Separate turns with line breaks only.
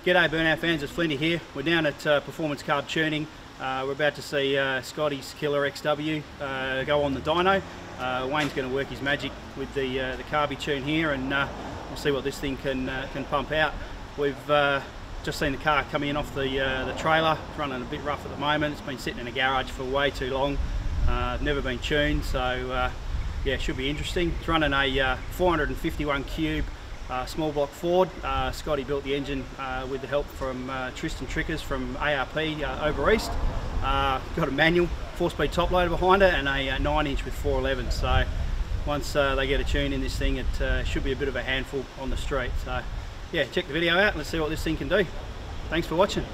G'day Burnout fans, it's Flinty here. We're down at Performance Carb Tuning. We're about to see Scotty's Sleeper XW go on the dyno. Wayne's going to work his magic with the carby tune here, and we'll see what this thing can pump out. We've just seen the car coming in off the trailer. It's running a bit rough at the moment. It's been sitting in a garage for way too long. Never been tuned, so yeah, it should be interesting. It's running a 451 cube small block Ford. Scotty built the engine with the help from Tristan Triccas from ARP over east. Got a manual 4-speed top loader behind it and a 9-inch with 411. So once they get a tune in this thing, it should be a bit of a handful on the street. So yeah, check the video out and let's see what this thing can do. Thanks for watching.